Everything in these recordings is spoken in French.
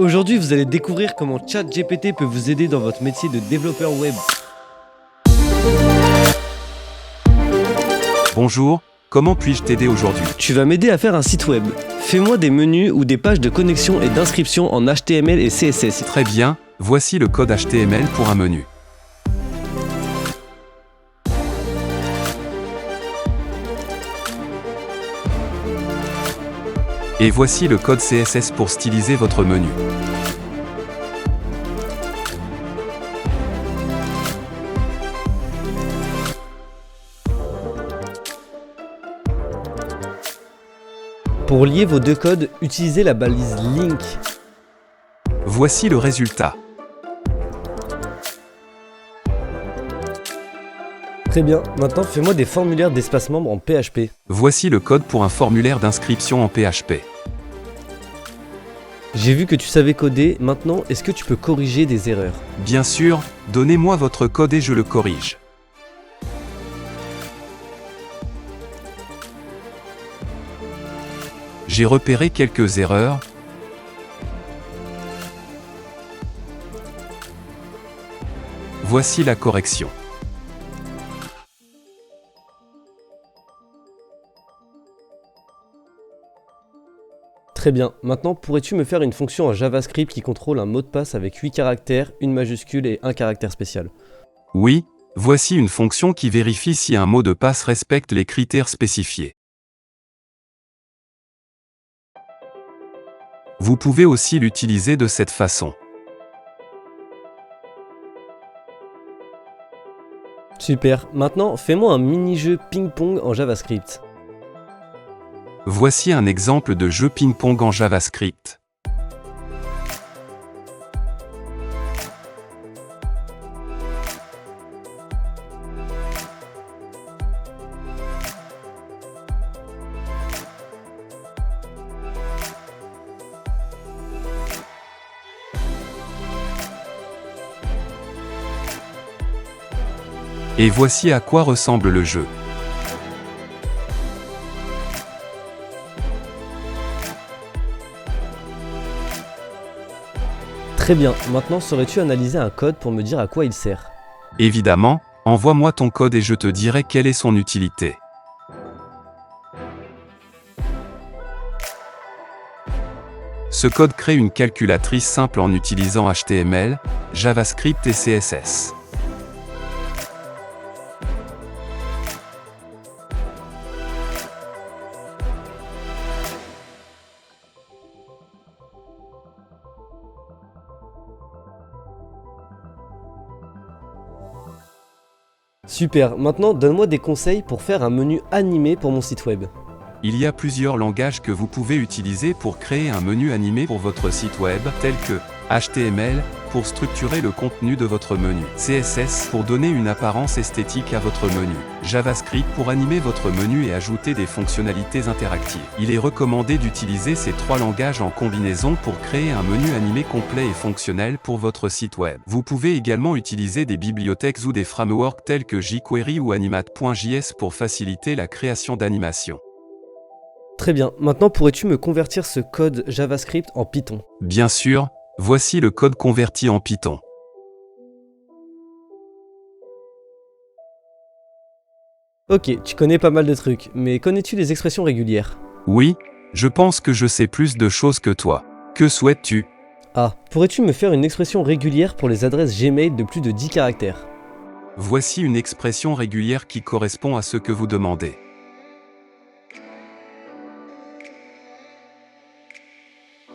Aujourd'hui, vous allez découvrir comment ChatGPT peut vous aider dans votre métier de développeur web. Bonjour, comment puis-je t'aider aujourd'hui? Tu vas m'aider à faire un site web. Fais-moi des menus ou des pages de connexion et d'inscription en HTML et CSS. Très bien, voici le code HTML pour un menu. Et voici le code CSS pour styliser votre menu. Pour lier vos deux codes, utilisez la balise link. Voici le résultat. Très bien, maintenant fais-moi des formulaires d'espace membre en PHP. Voici le code pour un formulaire d'inscription en PHP. J'ai vu que tu savais coder, maintenant est-ce que tu peux corriger des erreurs? Bien sûr, donnez-moi votre code et je le corrige. J'ai repéré quelques erreurs. Voici la correction. Très bien, maintenant pourrais-tu me faire une fonction en JavaScript qui contrôle un mot de passe avec 8 caractères, une majuscule et un caractère spécial? Oui, voici une fonction qui vérifie si un mot de passe respecte les critères spécifiés. Vous pouvez aussi l'utiliser de cette façon. Super, maintenant fais-moi un mini-jeu ping-pong en JavaScript. Voici un exemple de jeu ping-pong en JavaScript. Et voici à quoi ressemble le jeu. Très bien, maintenant saurais-tu analyser un code pour me dire à quoi il sert? Évidemment, envoie-moi ton code et je te dirai quelle est son utilité. Ce code crée une calculatrice simple en utilisant HTML, JavaScript et CSS. Super, maintenant donne-moi des conseils pour faire un menu animé pour mon site web. Il y a plusieurs langages que vous pouvez utiliser pour créer un menu animé pour votre site web, tels que HTML, pour structurer le contenu de votre menu, CSS, pour donner une apparence esthétique à votre menu, JavaScript pour animer votre menu et ajouter des fonctionnalités interactives. Il est recommandé d'utiliser ces trois langages en combinaison pour créer un menu animé complet et fonctionnel pour votre site web. Vous pouvez également utiliser des bibliothèques ou des frameworks tels que jQuery ou Animate.js pour faciliter la création d'animations. Très bien, maintenant pourrais-tu me convertir ce code JavaScript en Python? Bien sûr, voici le code converti en Python. Ok, tu connais pas mal de trucs, mais connais-tu les expressions régulières? Oui, je pense que je sais plus de choses que toi. Que souhaites-tu? Ah, pourrais-tu me faire une expression régulière pour les adresses Gmail de plus de 10 caractères? Voici une expression régulière qui correspond à ce que vous demandez.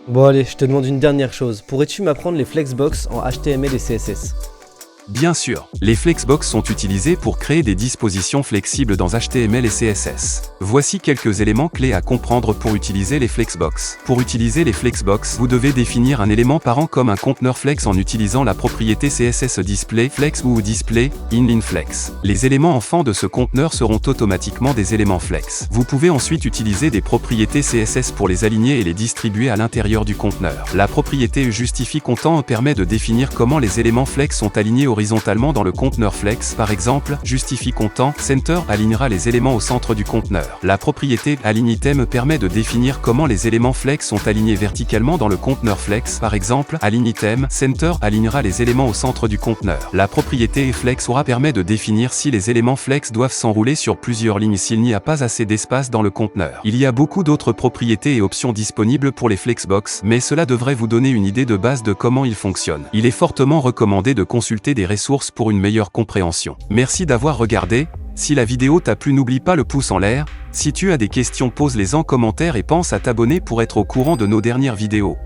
Bon allez, je te demande une dernière chose. Pourrais-tu m'apprendre les flexbox en HTML et CSS? Bien sûr, les flexbox sont utilisés pour créer des dispositions flexibles dans HTML et CSS. Voici quelques éléments clés à comprendre pour utiliser les flexbox. Pour utiliser les flexbox, vous devez définir un élément parent comme un conteneur flex en utilisant la propriété CSS display flex ou display inline flex. Les éléments enfants de ce conteneur seront automatiquement des éléments flex. Vous pouvez ensuite utiliser des propriétés CSS pour les aligner et les distribuer à l'intérieur du conteneur. La propriété justifie content permet de définir comment les éléments flex sont alignés au horizontalement dans le conteneur flex. Par exemple, justifie content, center alignera les éléments au centre du conteneur. La propriété align item permet de définir comment les éléments flex sont alignés verticalement dans le conteneur flex. Par exemple, align item, center alignera les éléments au centre du conteneur. La propriété flex aura permet de définir si les éléments flex doivent s'enrouler sur plusieurs lignes s'il n'y a pas assez d'espace dans le conteneur. Il y a beaucoup d'autres propriétés et options disponibles pour les flexbox, mais cela devrait vous donner une idée de base de comment ils fonctionnent. Il est fortement recommandé de consulter des ressources pour une meilleure compréhension. Merci d'avoir regardé. Si la vidéo t'a plu, n'oublie pas le pouce en l'air. Si tu as des questions, pose-les en commentaire et pense à t'abonner pour être au courant de nos dernières vidéos.